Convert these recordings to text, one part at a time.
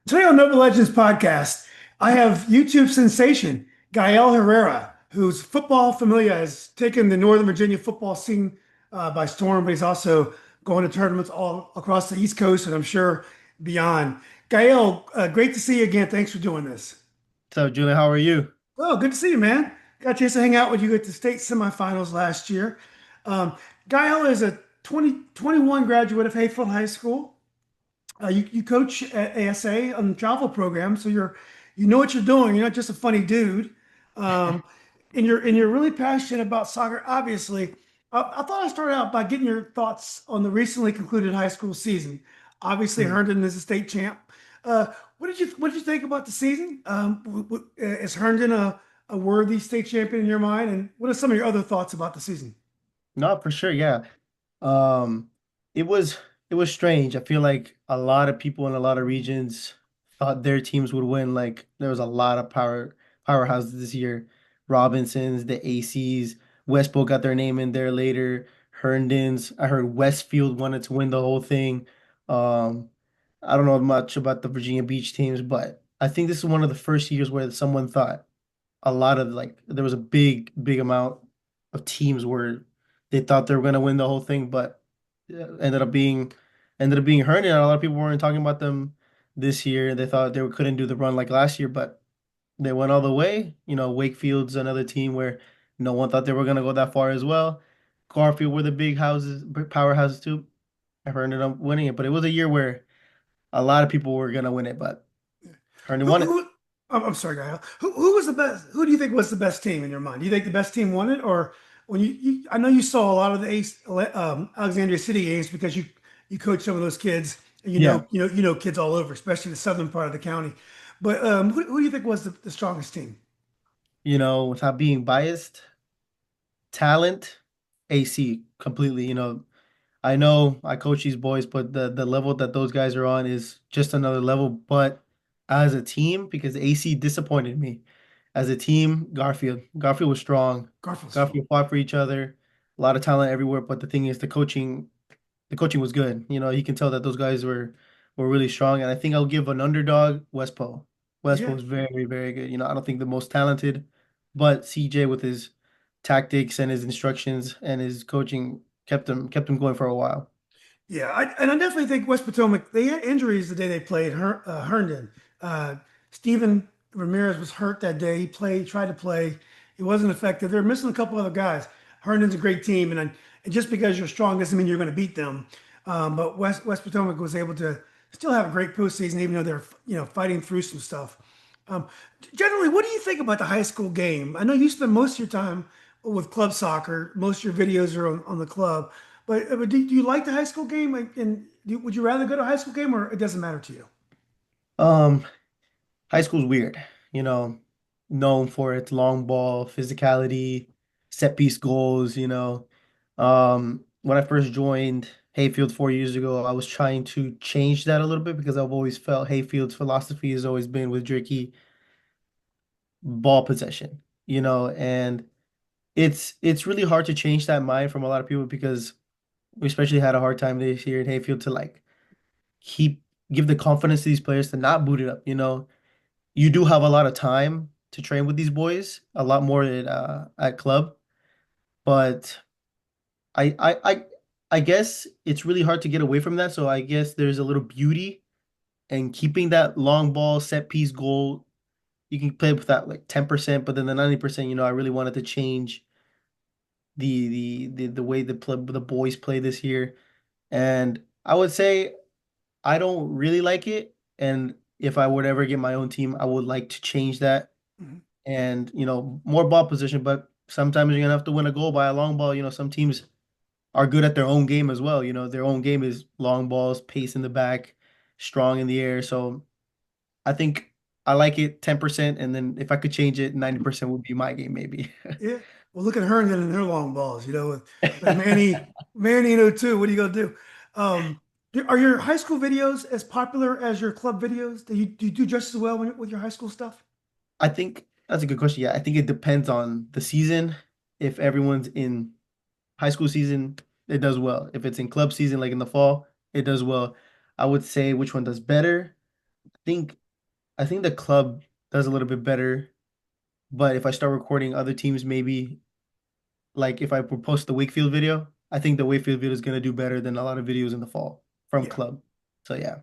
Today on Noble Legends podcast, I have YouTube sensation Gael Herrera, whose football Familia has taken the Northern Virginia football scene by storm, but he's also going to tournaments all across the East Coast and I'm sure beyond. Gael, great to see you again. Thanks for doing this. So, Julian, how are you? Oh, good to see you, man. Got a chance to hang out with you at the state semifinals last year. Um, Gael is a 2021 graduate of Hayfield High School. You coach at ASA on the travel program, so you know what you're doing. You're not just a funny dude, um, and you're really passionate about soccer. Obviously, I thought I'd start out by getting your thoughts on the recently concluded high school season. Obviously, Mm. Herndon is a state champ. What did you think about the season? Is Herndon a worthy state champion in your mind? And what are some of your other thoughts about the season? No, for sure, yeah. Um, it was it was strange. I feel like a lot of people in a lot of regions thought their teams would win. Like there was a lot of powerhouses this year. Robinsons, the ACs, Westbrook got their name in there later. Herndon's. I heard Westfield wanted to win the whole thing. Um, I don't know much about the Virginia Beach teams, but I think this is one of the first years where someone thought a lot of like there was a big amount of teams where they thought they were going to win the whole thing, but ended up being hurt. And a lot of people weren't talking about them this year. They thought they couldn't do the run like last year, but they went all the way. Wakefield's another team where no one thought they were going to go that far as well. Garfield were the big powerhouses too. I ended up winning it, but it was a year where a lot of people were going to win it, but Herndon Who, won it. who, I'm sorry, Gael. Who was the best? Who do you think was the best team in your mind? Do you think the best team won it, or when I know you saw a lot of the Alexandria City games because you coach some of those kids, and Yeah. you know kids all over, especially the southern part of the county. But who do you think was the strongest team? Without being biased, talent, AC completely. I know I coach these boys, but the level that those guys are on is just another level. But as a team, because AC disappointed me. As a team, Garfield was strong. Garfield's strong. Garfield fought for each other. A lot of talent everywhere. But the thing is, the coaching was good. You can tell that those guys were really strong. And I think I'll give an underdog Westpo. Westpo Yeah, was very, very good. I don't think the most talented, but CJ with his tactics and his instructions and his coaching kept him going for a while. yeah, and I definitely think West Potomac. They had injuries the day they played Herndon. Stephen Ramirez was hurt that day. He played, tried to play. He wasn't effective. They're missing a couple other guys. Herndon's a great team, and just because you're strong doesn't mean you're going to beat them. But West Potomac was able to still have a great postseason, even though they're fighting through some stuff. Um, Generally, what do you think about the high school game? I know you spend most of your time with club soccer. Most of your videos are on the club. But do you like the high school game? Would you rather go to a high school game or it doesn't matter to you? Um, High school's weird, you know, known for its long ball, physicality, set piece goals. When I first joined Hayfield 4 years ago, I was trying to change that a little bit because I've always felt Hayfield's philosophy has always been with Jerky ball possession, and it's really hard to change that mind from a lot of people because we especially had a hard time this year in Hayfield to like keep give the confidence to these players to not boot it up. You do have a lot of time to train with these boys, a lot more at club, but I I I I guess it's really hard to get away from that. So I guess there's a little beauty in keeping that long ball set piece goal. You can play with that like 10%, but then the 90%, I really wanted to change the way the boys play this year. And I would say I don't really like it. And if I would ever get my own team, I would like to change that Mhm. and more ball position, but sometimes you're gonna have to win a goal by a long ball. Some teams are good at their own game as well. Their own game is long balls, pace in the back, strong in the air. So I think I like it 10%, and then if I could change it, 90% would be my game maybe. Yeah. Well, look at Herndon and their long balls. With Manny and O2. What are you gonna do? Um, are your high school videos as popular as your club videos? Do you do just as well with your high school stuff? I think that's a good question. Yeah, I think it depends on the season. If everyone's in high school season, it does well. If it's in club season, like in the fall, it does well. I would say which one does better. think I think the club does a little bit better, but if I start recording other teams, maybe like if I post the Wakefield video, I think the Wakefield video is gonna do better than a lot of videos in the fall from Yeah. club. So yeah.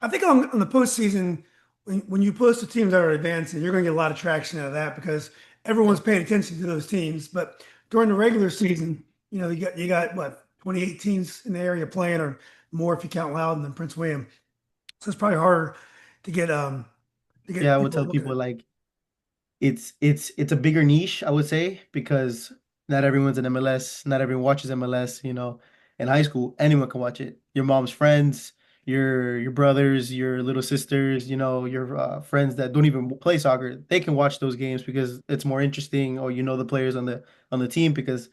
I think on the postseason, when you post the teams that are advancing, you're going to get a lot of traction out of that because everyone's paying attention to those teams. But during the regular season, you got what 28 teams in the area playing, or more if you count Loudon and Prince William. So it's probably harder to get to Yeah, get I would people tell looking people at. like it's a bigger niche, I would say, because not everyone's in MLS, not everyone watches MLS, you know. In high school, anyone can watch it. Your mom's friends, your brothers, your little sisters, you know, your friends that don't even play soccer, they can watch those games because it's more interesting, or you know the players on the team because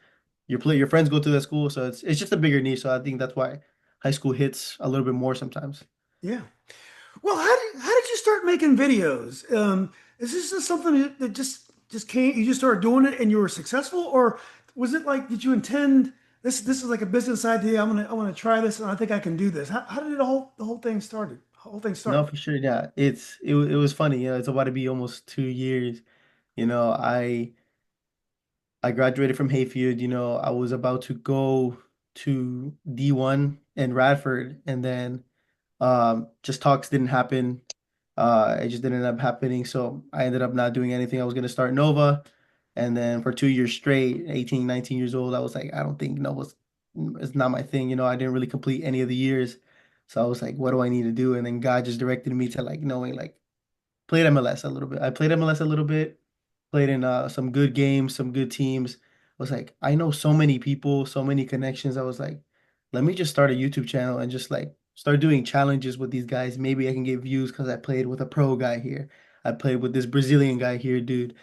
your friends go to that school, so it's just a bigger niche. So I think that's why high school hits a little bit more sometimes. Yeah. Well, how did you start making videos? Is this just something that just came? You just started doing it and you were successful, or was it like did you intend this is like a business idea? I want to try this and I think I can do this. How did the whole thing started? Whole thing No, start? for sure. Yeah, it was funny. You know, it's about to be almost 2 years. You know, I graduated from Hayfield. You know, I was about to go to D1 in Radford, and then just talks didn't happen. It just didn't end up happening. So I ended up not doing anything. I was gonna start Nova, and then for 2 years straight, 18, 19 years old, I was like, I don't think Nova's it's not my thing. You know, I didn't really complete any of the years. So I was like, what do I need to do? And then God just directed me to like knowing like played MLS a little bit. I played MLS a little bit, played in some good games, some good teams. I was like, I know so many people, so many connections. I was like, let me just start a YouTube channel and just like start doing challenges with these guys. Maybe I can get views because I played with a pro guy here. I played with this Brazilian guy here, dude.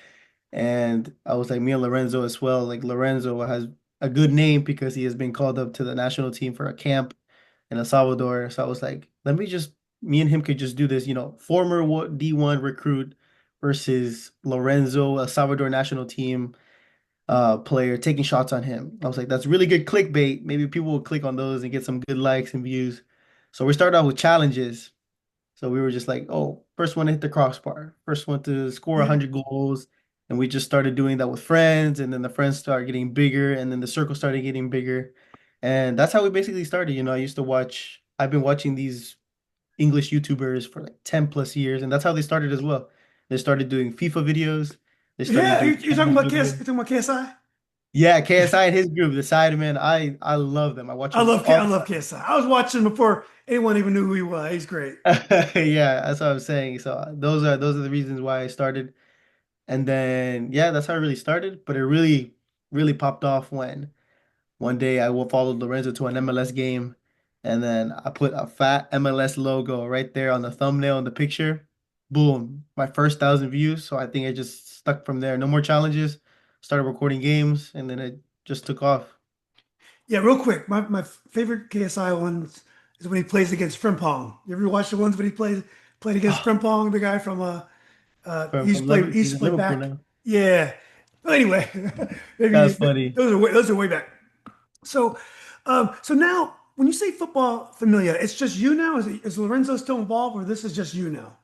And I was like, me and Lorenzo as well. Like Lorenzo has a good name because he has been called up to the national team for a camp in El Salvador. So I was like, me and him could just do this, you know, former D1 recruit versus Lorenzo, El Salvador national team player, taking shots on him. I was like, that's really good clickbait. Maybe people will click on those and get some good likes and views. So we started out with challenges. So we were just like, oh, first one to hit the crossbar, first one to score Yeah. 100 goals. And we just started doing that with friends. And then the friends started getting bigger. And then the circle started getting bigger. And that's how we basically started. You know, I've been watching these English YouTubers for like 10 plus years. And that's how they started as well. They started doing FIFA videos. They started Yeah, doing you're talking about videos. You're talking about KSI. Yeah, KSI and his group, the Sidemen, I love them. I watch them all I the love KSI. I was watching him before anyone even knew who he was. He's great. time. Yeah, that's what I'm saying. So those are the reasons why I started. And then yeah, that's how it really started. But it really popped off when one day I will follow Lorenzo to an MLS game, and then I put a fat MLS logo right there on the thumbnail in the picture. Boom, my first 1,000 views. So I think I just stuck from there. No more challenges. Started recording games, and then it just took off. Yeah, real quick, my favorite KSI ones is when he plays against Frimpong. You ever watch the ones when he played against Frimpong, the guy from From he used He's to in play Liverpool back. now. Yeah. But anyway, That's maybe funny. those are way back. So so now when you say football familia, it's just you now? Is Lorenzo still involved or this is just you now?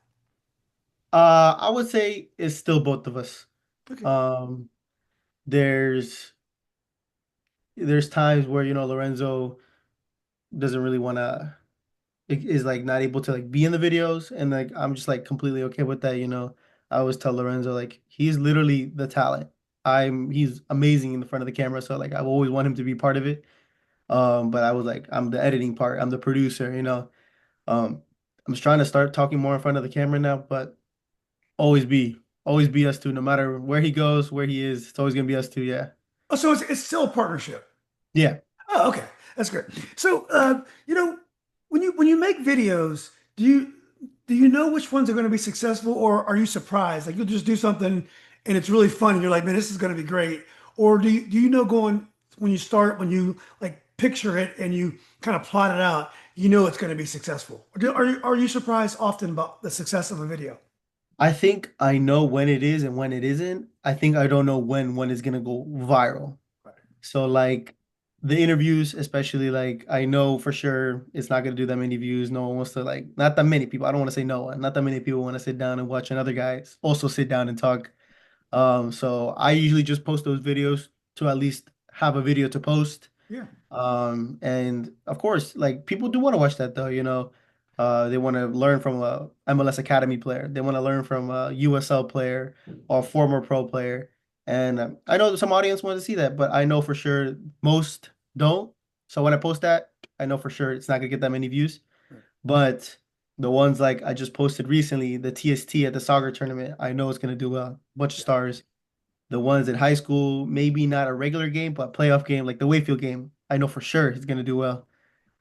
I would say it's still both of us. Okay. Um, there's there's times where you know Lorenzo doesn't really want to is like not able to like be in the videos, and like I'm just like completely okay with that. You know, I always tell Lorenzo like he's literally the talent. He's amazing in the front of the camera, so like I always want him to be part of it. But I was like I'm the editing part, I'm the producer. You know, I'm just trying to start talking more in front of the camera now, but always be us two, no matter where he goes, where he is. It's always gonna be us two. Yeah, Oh, so it's still a partnership. yeah. Oh, okay. That's great. So, when you make videos, do you know which ones are going to be successful, or are you surprised? Like you'll just do something and it's really fun, and you're like, man, this is going to be great. Or do you know going when you start when you like picture it and you kind of plot it out, you know it's going to be successful? Are you surprised often about the success of a video? I think I know when it is and when it isn't. I think I don't know when one is gonna go viral. So like the interviews, especially like I know for sure it's not gonna do that many views. No one wants to like not that many people. I don't want to say no one. Not that many people want to sit down and watch another guys also sit down and talk. So I usually just post those videos to at least have a video to post. Yeah, And of course, like people do want to watch that though, they want to learn from a MLS Academy player. They want to learn from a USL player or former pro player. And I know that some audience wants to see that, but I know for sure most don't. So when I post that, I know for sure it's not gonna get that many views. right. But the ones like I just posted recently, the TST at the soccer tournament, I know it's gonna do well. Bunch of Yeah, stars. The ones in high school, maybe not a regular game, but playoff game, like the Wayfield game, I know for sure he's gonna do well.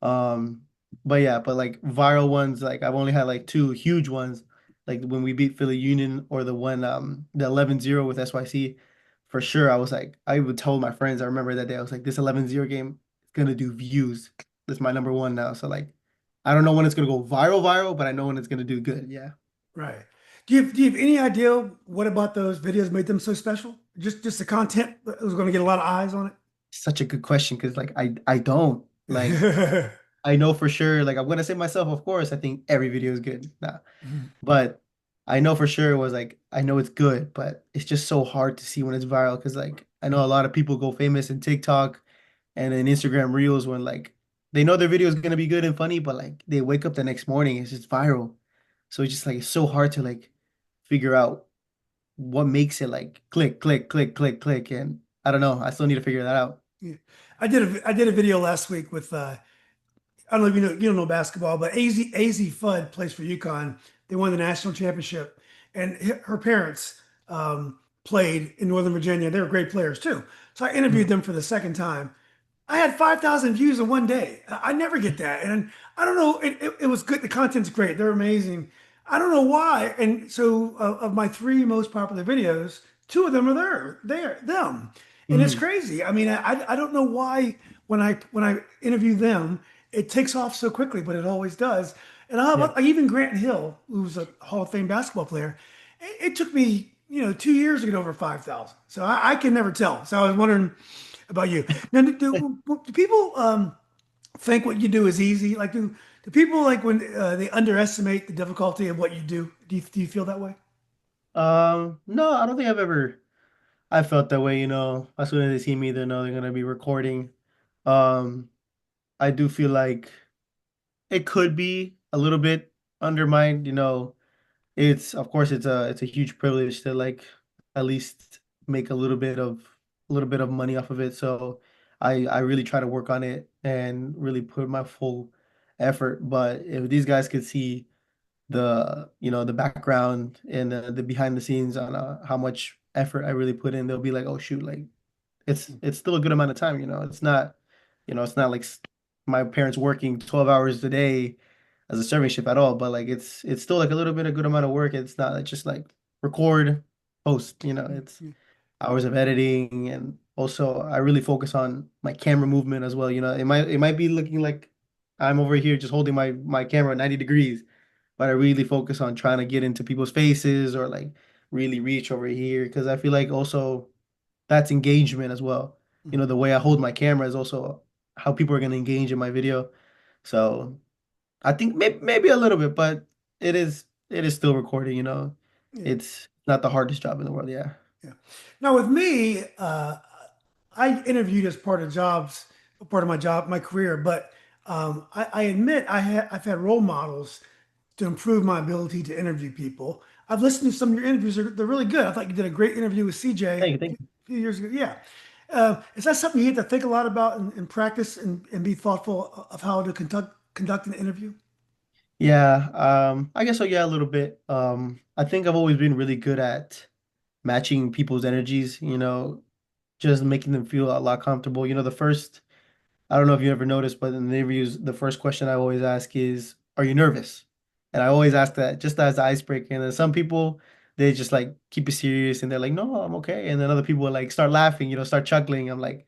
Um, but yeah, but like viral ones, like I've only had like two huge ones, like when we beat Philly Union or the one the 11-0 with SYC. For sure, I was like, I would tell my friends, I remember that day, I was like, this 11-0 game is gonna do views. That's my number one now. So like I don't know when it's gonna go viral, but I know when it's gonna do good. Yeah. right. Do you have any idea what about those videos made them so special? Just the content that was going to get a lot of eyes on Such a good question because like I don't like it? I know for sure, like I'm gonna say myself, of course, I think every video is good. Nah. But I know for sure it was like I know it's good, but it's just so hard to see when it's viral because like I know a lot of people go famous in TikTok and in Instagram Reels when like they know their video is gonna be good and funny, but like they wake up the next morning, it's just viral. So it's just like it's so hard to like figure out what makes it like click, click, click, click, click. And I don't know. I still need to figure that out. Yeah. I did a video last week with I don't know if you don't know basketball, but AZ Fudd plays for UConn. They won the national championship, and her parents played in Northern Virginia. They were great players too. So I interviewed Mhm. them for the second time. I had 5,000 views in one day. I never get that. And I don't know, it was good. The content's great. They're amazing. I don't know why. And so of my three most popular videos, two of them are them. And it's Mhm. crazy. I mean, I don't know why when I interview them, it takes off so quickly, but it always does. And Yeah. even Grant Hill, who's a Hall of Fame basketball player, it took me, 2 years to get over 5,000. So I can never tell. So I was wondering about you. Now, do people think what you do is easy? Like, do people like when they underestimate the difficulty of what you do? Do you feel that way? No, I don't think I felt that way, as soon as they see me, they know they're gonna be recording. Um, I do feel like it could be a little bit undermined, It's of course it's a huge privilege to like at least make a little bit of money off of it. So I really try to work on it and really put my full effort. But if these guys could see the background and the behind the scenes on how much effort I really put in, they'll be like, oh shoot, like it's still a good amount of time. It's not like my parents working 12 hours a day as a serving shift at all, but like it's still like a little bit a good amount of work. It's not like just like record, post, it's hours of editing. And also I really focus on my camera movement as well. It might be looking like I'm over here just holding my camera at 90 degrees, but I really focus on trying to get into people's faces or like really reach over here because I feel like also that's engagement as well. The way I hold my camera is also how people are going to engage in my video. So I think maybe a little bit, but it is still recording, Yeah. It's not the hardest job in the world, yeah. Yeah. Now with me, I interviewed as part of my job, my career, but I admit I've had role models to improve my ability to interview people. I've listened to some of your interviews; they're really good. I thought you did a great interview with CJ Thank you, a thank you. few years ago. Yeah, is that something you have to think a lot about and practice and be thoughtful of how to conduct an interview? Yeah, I guess so, yeah, a little bit. I think I've always been really good at matching people's energies, just making them feel a lot comfortable. I don't know if you ever noticed, but in the interviews, the first question I always ask is, "Are you nervous?" And I always ask that just as the icebreaker. And then some people, they just like keep it serious and they're like, "No, I'm okay." And then other people like start laughing, start chuckling. I'm like,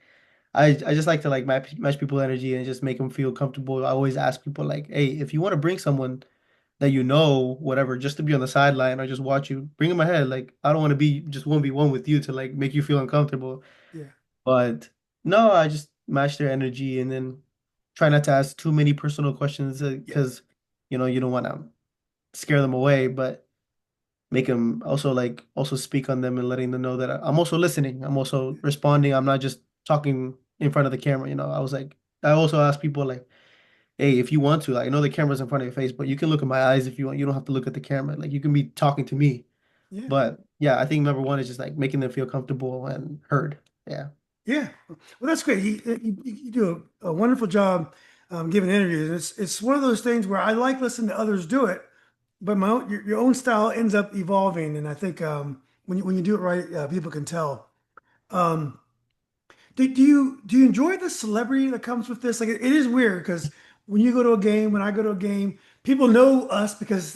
I just like to like match people's energy and just make them feel comfortable. I always ask people like, "Hey, if you want to bring someone that whatever, just to be on the sideline or just watch you, bring them ahead. Like I don't want to be just 1v1 with you to like make you feel uncomfortable." Yeah. But no, I just match their energy, and then try not to ask too many personal questions Yeah. because you don't want to scare them away, but make them also also speak on them and letting them know that I'm also listening. I'm also responding. I'm not just talking in front of the camera. I was like, I also ask people like, hey, if you want to, like, I know the camera's in front of your face, but you can look in my eyes if you want. You don't have to look at the camera. Like you can be talking to me. Yeah. But yeah, I think number one is just like making them feel comfortable and heard. Yeah. Yeah. Well, that's great. You do a wonderful job giving interviews. It's one of those things where I like listening to others do it, but your own style ends up evolving. And I think when you do it right, people can tell. Um, do you enjoy the celebrity that comes with this? Like it is weird because when you go to a game, when I go to a game, people know us because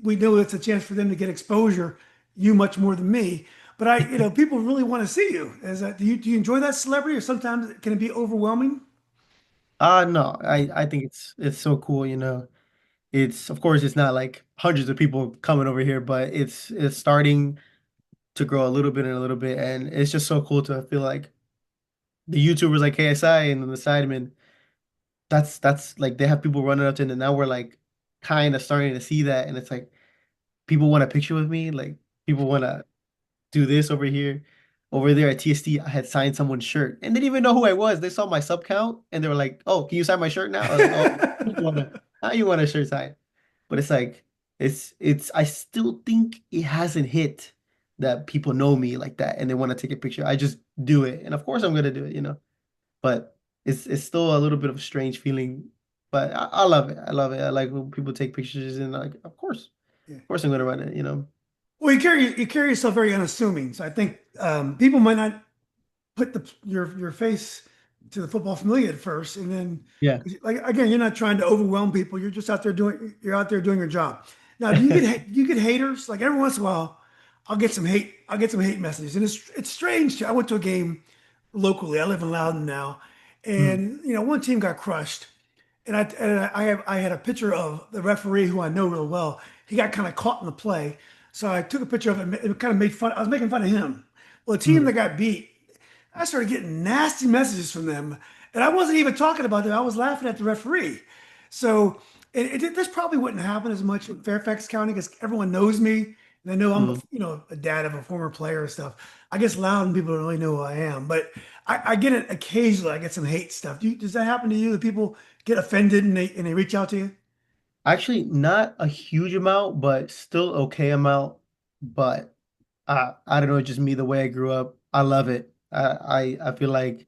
we know it's a chance for them to get exposure, you much more than me. But people really want to see you. Do you enjoy that celebrity, or sometimes can it be overwhelming? No, I think it's so cool, It's of course it's not like hundreds of people coming over here, but it's starting to grow a little bit and a little bit, and it's just so cool to feel like the YouTubers like KSI and then the Sidemen, that's like they have people running up to them, and now we're like kind of starting to see that, and it's like people want a picture with me, like people want to do this over here. Over there at TST, I had signed someone's shirt and they didn't even know who I was. They saw my sub count and they were like, "Oh, can you sign my shirt now?" I was like, "Oh, now you want a shirt signed?" But it's like it's I still think it hasn't hit that people know me like that and they want to take a picture. I just do it, and of course I'm gonna do it. But it's still a little bit of a strange feeling. But I love it. I love it. I like when people take pictures and like, Yeah. of course I'm gonna run it. Well, you carry yourself very unassuming. So I think people might not put your face to the football familia at first, and then Yeah. like again, you're not trying to overwhelm people. You're out there doing your job. Now, do you get haters? Like every once in a while, I'll get some hate messages, and it's strange. I went to a game locally. I live in Loudon now, Mm, and one team got crushed, and I had a picture of the referee who I know real well. He got kind of caught in the play, so I took a picture of it. It kind of made fun. I was making fun of him. Well, the team that mm. got beat, I started getting nasty messages from them, and I wasn't even talking about them. I was laughing at the referee. So this probably wouldn't happen as much in Fairfax County because everyone knows me, and they know I'm Mm. a dad of a former player and stuff. I guess Loudon people don't really know who I am, but I get it occasionally. I get some hate stuff. Does that happen to you? That people get offended and they reach out to you? Actually, not a huge amount, but still okay amount. But I don't know, just me, the way I grew up. I love it. I feel like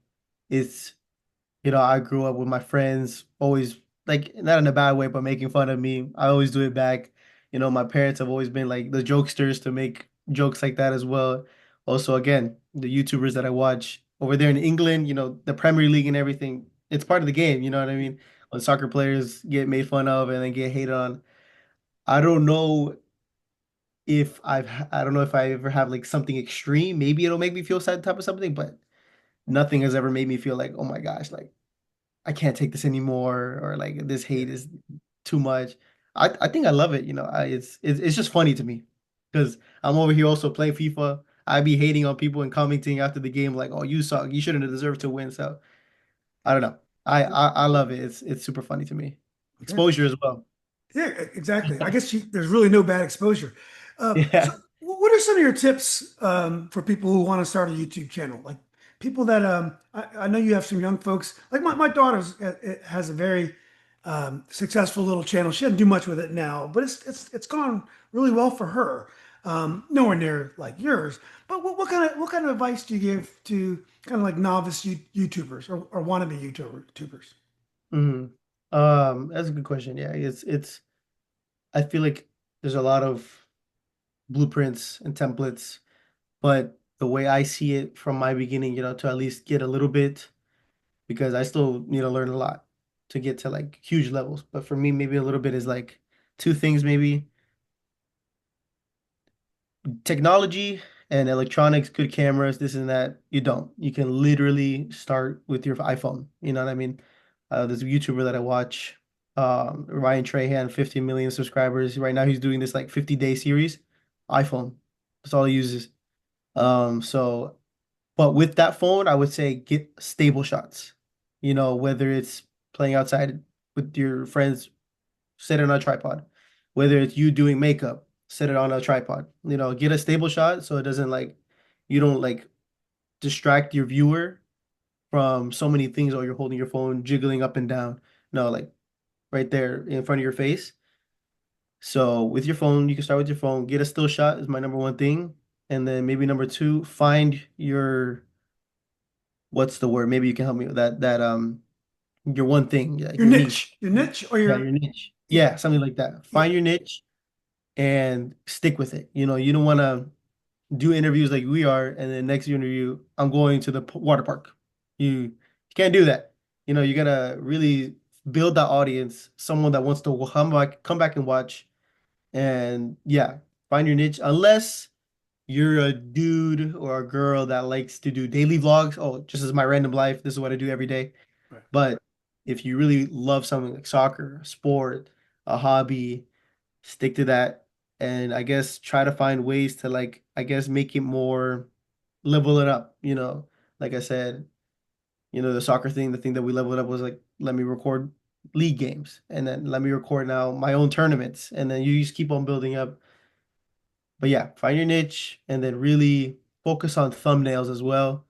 it's I grew up with my friends always like not in a bad way, but making fun of me. I always do it back. My parents have always been like the jokesters to make jokes like that as well. Also, again, the YouTubers that I watch over there in England, the Premier League and everything, it's part of the game, you know what I mean? When soccer players get made fun of and then get hated on. I don't know I don't know if I ever have like something extreme. Maybe it'll make me feel sad type of something, but nothing has ever made me feel like, oh my gosh, like I can't take this anymore, or like this Yeah. hate is too much. I think I love it. It's just funny to me because I'm over here also playing FIFA. I be hating on people and commenting after the game like, "Oh, you suck. You shouldn't have deserved to win." So I don't know. I love it. It's super funny to me. Yeah. Exposure as well. Yeah, exactly. I guess there's really no bad exposure. So, Yeah. what are some of your tips for people who want to start a YouTube channel? Like people that I know you have some young folks. Like my daughter's has a very successful little channel. She doesn't do much with it now, but it's gone really well for her. Nowhere near like yours. But what kind of advice do you give to kind of like novice YouTubers or wannabe YouTubers? hmm that's a good question. Yeah, it's I feel like there's a lot of blueprints and templates, but the way I see it from my beginning, to at least get a little bit, because I still need to learn a lot to get to like huge levels. But for me, maybe a little bit is like two things, maybe technology and electronics, good cameras, this and that. You don't. You can literally start with your iPhone. You know what I mean? There's a YouTuber that I watch, Ryan Trahan, 50 million subscribers. Right now, he's doing this like 50-day series. iPhone. That's all he uses. So, but with that phone, I would say get stable shots. whether it's playing outside with your friends, set it on a tripod. Whether it's you doing makeup, set it on a tripod. Get a stable shot so it doesn't like you don't like distract your viewer from so many things while you're holding your phone, jiggling up and down. No, like right there in front of your face. So with your phone, you can start with your phone. Get a still shot is my number one thing. And then maybe number two, find your what's the word? Maybe you can help me with that your one thing, like your niche. Your niche, or Yeah, your your niche. yeah, Yeah, something like that. yeah. Find your niche and stick with it. You don't want to do interviews like we are, and then next interview, I'm going to the water park. You can't do that. You gotta really build that audience, someone that wants to come back and watch. And yeah, find your niche. Unless you're a dude or a girl that likes to do daily vlogs. Oh, just as my random life, this is what I do every day. Right. But if you really love something like soccer, a sport, a hobby, stick to that. And I guess try to find ways to like, I guess make it more level it up, Like I said, the soccer thing, the thing that we leveled up was like, let me record league games and then let me record now my own tournaments. And then you just keep on building up. But yeah, find your niche and then really focus on thumbnails as well.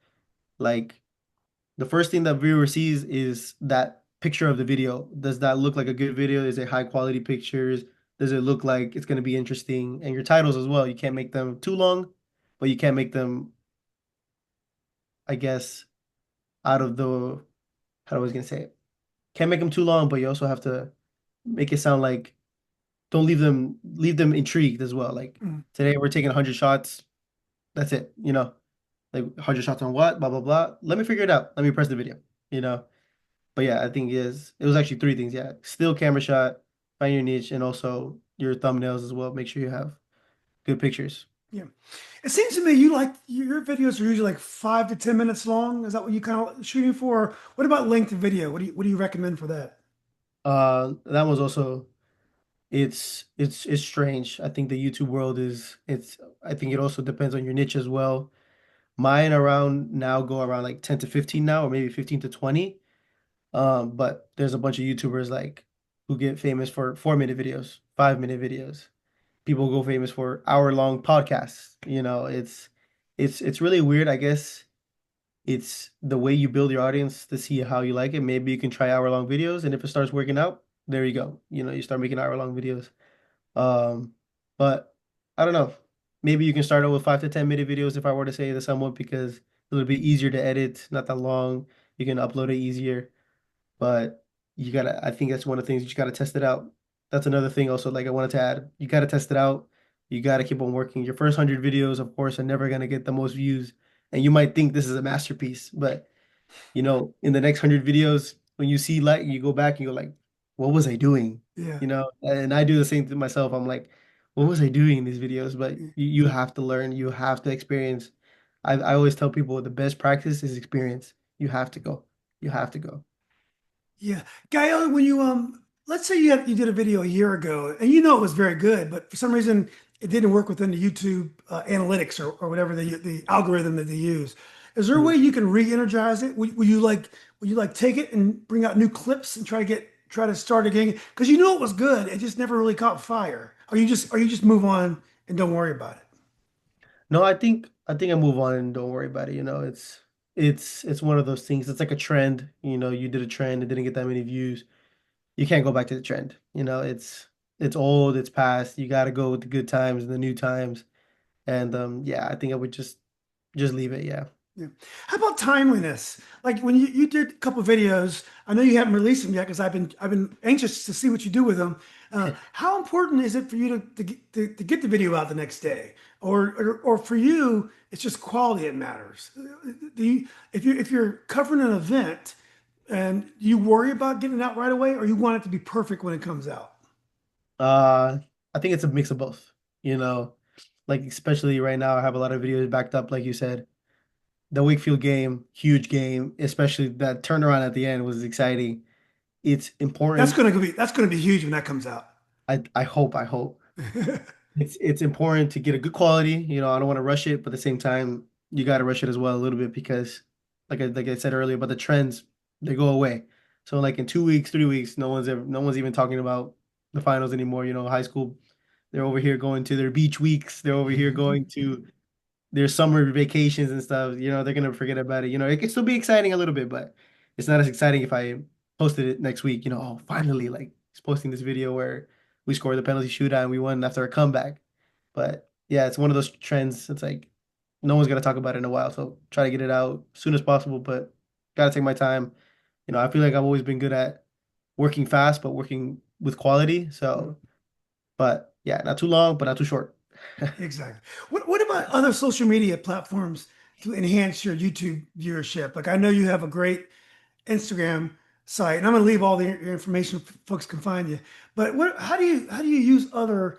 Like the first thing that viewer sees is that picture of the video. Does that look like a good video? Is it high quality pictures? Does it look like it's going to be interesting? And your titles as well. You can't make them too long, but you can't make them, I guess, out of the, how was I going to say it? Can't make them too long, but you also have to make it sound like, don't leave them intrigued as well. Like Mm. today we're taking 100 shots. That's it. Like 100 shots on what, blah, blah, blah. Let me figure it out. Let me press the video, you know? But yeah, I think it was actually three things. Yeah. Still camera shot, find your niche, and also your thumbnails as well. Make sure you have good pictures. Yeah. It seems to me you like your videos are usually like 5 to 10 minutes long. Is that what you kind of shooting for? What about length of video? What do you recommend for that? That was also it's strange. I think the YouTube world it's I think it also depends on your niche as well. Mine around now go around like 10 to 15 now, or maybe 15 to 20. But there's a bunch of YouTubers like who get famous for 4 minute videos, 5 minute videos. People go famous for hour-long podcasts. It's really weird. I guess it's the way you build your audience to see how you like it. Maybe you can try hour-long videos, and if it starts working out, there you go. You start making hour-long videos. Um, but I don't know. Maybe you can start out with 5 to 10 minute videos if I were to say this somewhat because it'll be easier to edit, not that long. You can upload it easier. But I think that's one of the things you gotta test it out. That's another thing also, like I wanted to add. You gotta test it out. You gotta keep on working. Your first 100 videos, of course, are never gonna get the most views. And you might think this is a masterpiece, but in the next 100 videos, when you see like you go back and you're like, what was I doing? Yeah. And I do the same to myself. I'm like, what was I doing in these videos? But you have to learn, you have to experience. I always tell people the best practice is experience. You have to go. You have to go. Yeah. Gael, when you let's say you did a video a year ago and you know it was very good, but for some reason it didn't work within the YouTube analytics or whatever the algorithm that they use. Is there a way Mhm. you can re-energize it? Will you like take it and bring out new clips and try to start again? Because you know it was good, it just never really caught fire. Or you just move on and don't worry about it. No, I think I move on and don't worry about it. It's one of those things. It's like a trend. You did a trend, it didn't get that many views. You can't go back to the trend. It's old, it's past. You got to go with the good times and the new times. And yeah, I think I would just leave it. Yeah. Yeah. How about timeliness? Like when you did a couple videos, I know you haven't released them yet because I've been anxious to see what you do with them. How important is it for you to get the video out the next day, or for you it's just quality that matters? If you're covering an event and you worry about getting it out right away, or you want it to be perfect when it comes out? Uh, I think it's a mix of both. You know, like especially right now, I have a lot of videos backed up, like you said. The Wakefield game, huge game, especially that turnaround at the end was exciting. It's That's important. gonna be that's gonna be huge when that comes out. I hope. It's important to get a good quality. I don't want to rush it, but at the same time, you got to rush it as well a little bit because, like I said earlier, about the trends. they go away. So like in 2 weeks, 3 weeks, no one's even talking about the finals anymore. High school, they're over here going to their beach weeks. They're over here going to their summer vacations and stuff. They're gonna forget about it. It can still be exciting a little bit, but it's not as exciting if I posted it next week. Oh, finally, like he's posting this video where we scored the penalty shootout and we won after a comeback. But yeah, it's one of those trends. It's like no one's gonna talk about it in a while, so try to get it out as soon as possible. But gotta take my time. I feel like I've always been good at working fast, but working with quality. So, but yeah, not too long, but not too short. Exactly. What about other social media platforms to enhance your YouTube viewership? Like I know you have a great Instagram site, and I'm going to leave all the your information folks can find you. But how do you use other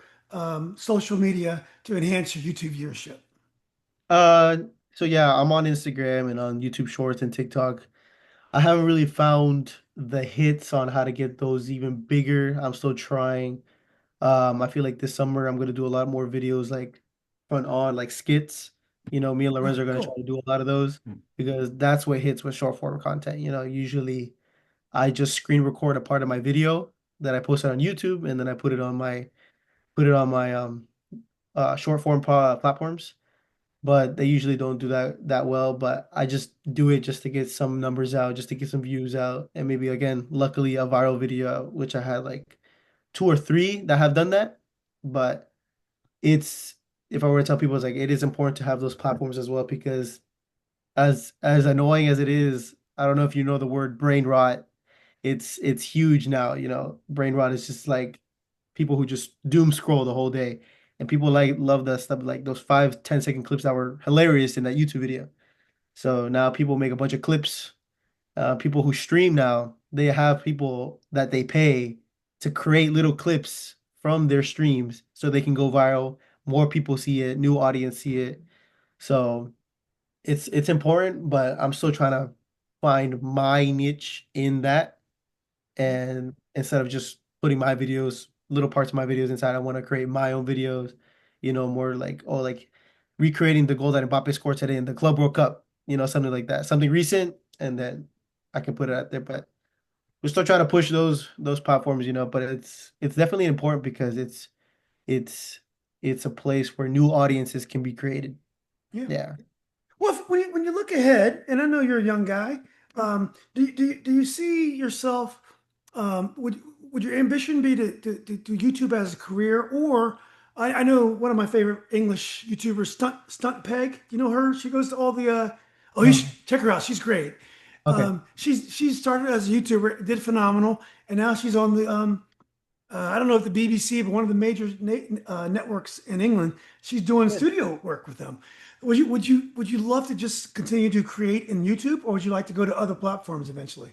social media to enhance your YouTube viewership? Uh, so yeah, I'm on Instagram and on YouTube Shorts and TikTok. I haven't really found the hits on how to get those even bigger. I'm still trying. I feel like this summer I'm gonna do a lot more videos like front on like skits. Me and Oh, Lorenzo are gonna try cool. to do a lot of those because that's what hits with short form content. Usually I just screen record a part of my video that I posted on YouTube and then I put it on my short form platforms, but they usually don't do that well. But I just do it just to get some numbers out, just to get some views out, and maybe again, luckily a viral video out, which I had like two or three that have done that. But it's if I were to tell people, it's like it is important to have those platforms as well because as annoying as it is, I don't know if you know the word brain rot. It's huge now. Brain rot is just like people who just doom scroll the whole day. And people like love that stuff, like those 5, 10 second clips that were hilarious in that YouTube video. So now people make a bunch of clips. People who stream now, they have people that they pay to create little clips from their streams so they can go viral. More people see it, new audience see it. So it's important, but I'm still trying to find my niche in that. And instead of just putting my videos, little parts of my videos inside, I want to create my own videos, more like, oh, like recreating the goal that Mbappe scored today in the Club World Cup, something like that, something recent, and then I can put it out there. But we're still trying to push those platforms, but it's definitely important because it's it's a place where new audiences can be created. Yeah. Yeah. Well, when you look ahead, and I know you're a young guy, do you see yourself? Would your ambition be to do YouTube as a career, or I know one of my favorite English YouTubers, Stunt Peg. You know her? She goes to all the. Oh, you No. should check her out. She's great. Okay. She started as a YouTuber, did phenomenal, and now she's on the I don't know if the BBC, but one of the major networks in England. She's doing Good. studio work with them. Would you love to just continue to create in YouTube, or would you like to go to other platforms eventually?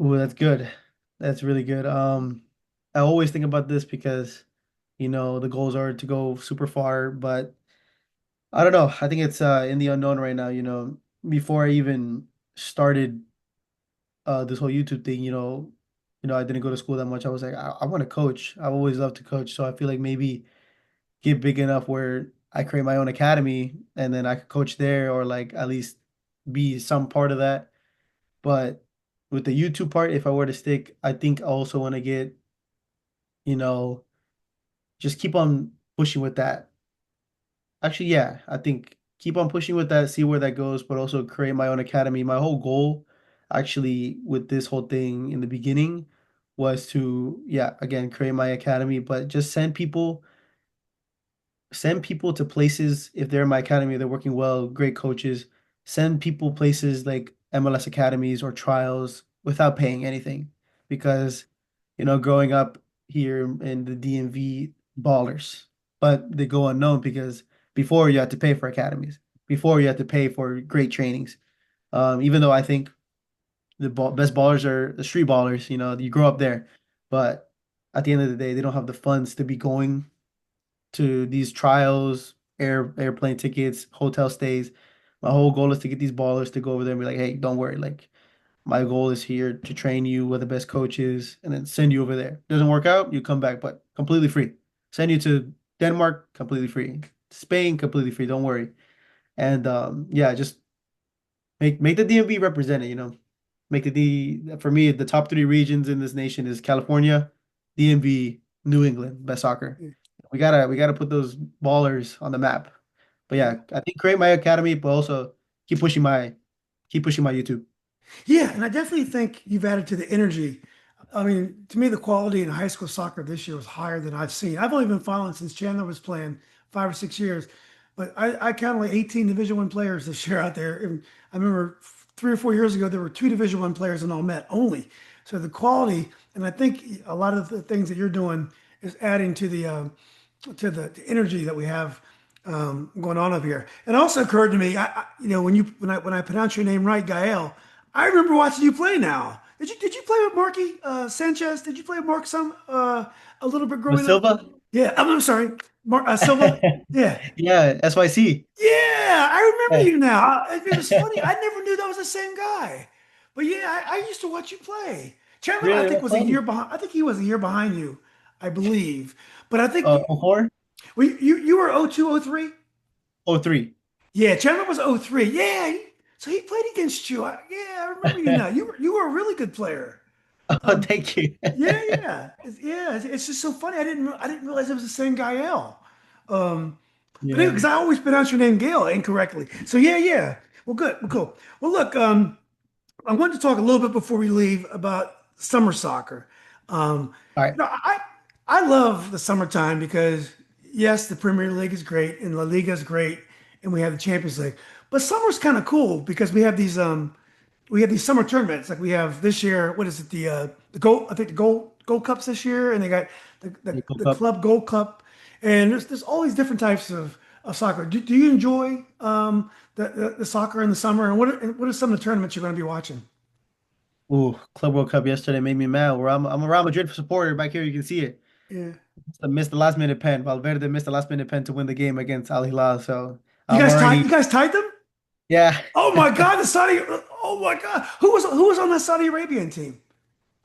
Ooh, that's good. That's really good. I always think about this because, the goals are to go super far, but I don't know. I think it's in the unknown right now, Before I even started this whole YouTube thing, I didn't go to school that much. I was like, I want to coach. I've always loved to coach. So I feel like maybe get big enough where I create my own academy and then I could coach there or like at least be some part of that. But with the YouTube part, if I were to stick, I think I also want to get, you know, just keep on pushing with that. Actually, yeah, I think keep on pushing with that, see where that goes, but also create my own academy. My whole goal, actually, with this whole thing in the beginning was to, yeah, again, create my academy, but just send people to places if they're in my academy, they're working well, great coaches. Send people places like MLS academies or trials without paying anything. Because, growing up here in the DMV, ballers, but they go unknown because before you had to pay for academies, before you had to pay for great trainings. Even though I think the best ballers are the street ballers, you grow up there. But at the end of the day, they don't have the funds to be going to these trials, airplane tickets, hotel stays. My whole goal is to get these ballers to go over there and be like, hey, don't worry. Like my goal is here to train you with the best coaches and then send you over there. Doesn't work out, you come back, but completely free. Send you to Denmark, completely free. Spain, completely free. Don't worry. And yeah, just make the DMV represented, make for me, the top three regions in this nation is California, DMV, New England, best soccer. We gotta put those ballers on the map. But Yeah. yeah, I think create my academy, but also keep pushing my YouTube. Yeah, and I definitely think you've added to the energy. I mean, to me, the quality in high school soccer this year was higher than I've seen. I've only been following since Chandler was playing 5 or 6 years, but I counted like 18 Division One players this year out there. And I remember 3 or 4 years ago there were two Division One players in all Met only. So the quality, and I think a lot of the things that you're doing is adding to the energy that we have going on up here. It also occurred to me, when I pronounce your name right, Gael, I remember watching you play now. Did you play with Marky Sanchez? Did you play with Mark some a little bit With growing up? Silva? Yeah, I'm sorry, Mark Silva. Yeah, Yeah, SYC. yeah, I remember Yeah. you now. It was funny. I never knew that was the same guy. But yeah, I used to watch you play. Chandler, I Really? think That's was a year funny. behind. I think he was a year behind you, I believe. But I think Before? you were 02, 03. Oh, three. Yeah, Chandler was 03. Yeah, so he played against you. Yeah, I remember you now. You were a really good player. Oh, thank you. Yeah, it's just so funny. I didn't realize it was the same Gael. Um, but Yeah. because I always pronounce your name Gail incorrectly. So yeah, yeah. Well, good. Well, cool. Well, look, I wanted to talk a little bit before we leave about summer soccer. Um, All right. I love the summertime because yes, the Premier League is great and La Liga is great, and we have the Champions League. But summer's kind of cool because we have these summer tournaments. Like we have this year, what is it? The gold, I think the gold cups this year, and they got the, the, You go the up. club gold cup, and there's all these different types of soccer. Do you enjoy the soccer in the summer? And what are some of the tournaments you're going to be watching? Ooh, Club World Cup yesterday made me mad. I'm a Real Madrid supporter back here. You can see it. Yeah, I missed the last minute pen. Valverde missed the last minute pen to win the game against Al Hilal. So you I'm guys tied. already, You guys tied them. yeah. Oh my God, the Saudi. Oh my God, who was on that Saudi Arabian team?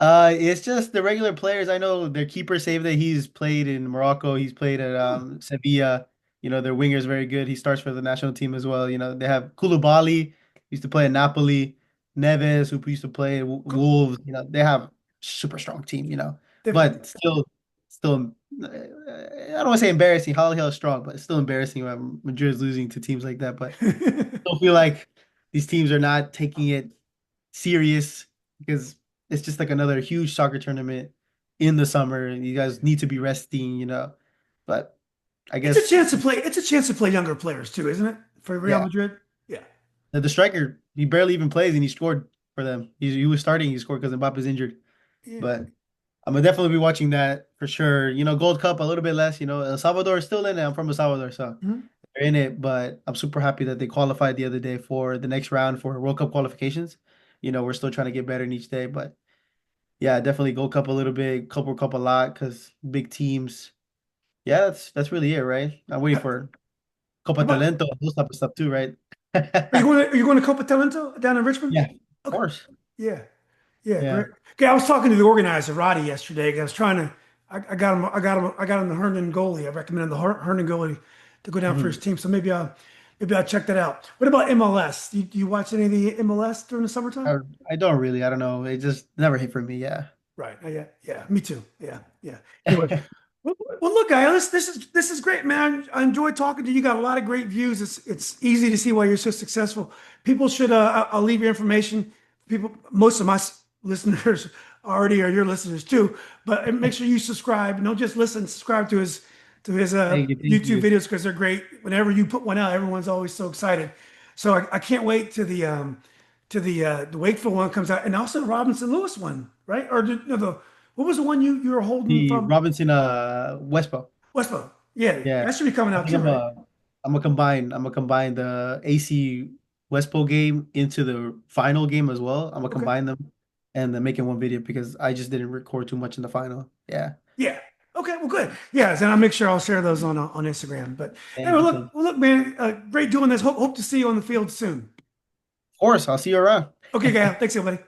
It's just the regular players. I know their keeper saved it. He's played in Morocco. He's played at Hmm. Sevilla. Their winger is very good. He starts for the national team as well. They have Koulibaly, used to play in Napoli. Neves, who used to play at Wolves. They have super strong team. They've- But still, I don't want to say embarrassing. Holly Hill is strong, but it's still embarrassing when Madrid's losing to teams like that. But I still feel like these teams are not taking it serious because it's just like another huge soccer tournament in the summer. You guys need to be resting. But I It's a guess, chance to play. It's a chance to play younger players too, isn't it? For Real yeah, Madrid. Yeah. the striker, he barely even plays and he scored for them. He was starting, he scored because Mbappe's injured. Yeah. But I'm gonna definitely be watching that for sure. Gold Cup a little bit less. El Salvador is still in it. I'm from El Salvador, so Mhm. they're in it. But I'm super happy that they qualified the other day for the next round for World Cup qualifications. We're still trying to get better in each day, but yeah, definitely Gold Cup a little bit, Copa Cup a lot because big teams. Yeah, that's really it, right? I'm waiting How for Copa about Talento, those type of stuff too, right? are you going to Copa Talento down in Richmond? Yeah, of Okay. course. Yeah. Yeah, Yeah. great. Okay, I was talking to the organizer, Roddy, yesterday. 'Cause I was trying to I got him the Herndon goalie. I recommended the Herndon goalie to go down for his Mhm. team. So maybe I'll check that out. What about MLS? Do you watch any of the MLS during the summertime? I, I don't really. I don't know. It just never hit for me. Yeah. Right. Yeah. Yeah. Me too. Yeah. Yeah. Anyway, well, look, guys, this is great, man. I enjoyed talking to you. You got a lot of great views. It's easy to see why you're so successful. People should. I'll leave your information. People, most of my listeners already are your listeners too. But make sure you subscribe. Don't just listen. Subscribe to his Thank you. Thank YouTube you. videos because they're great. Whenever you put one out, everyone's always so excited. So I can't wait to the Wakefield one comes out, and also the Robinson Lewis one, right? Or no, the what was the one you were holding The from Robinson Westbrook. Westfield? Yeah, Yeah. that should be coming I out think too, right? I'm gonna combine the AC Westpro game into the final game as well. I'm gonna Okay. combine them and then make it one video because I just didn't record too much in the final. Yeah. Yeah. Okay. Well, good. Yeah. Then I'll make sure I'll share those on Instagram. But anyway, Thank you. look, Thank you. well, look, man, great doing this. Hope to see you on the field soon. Of course, I'll see you around. Okay, Gail. Thanks, everybody.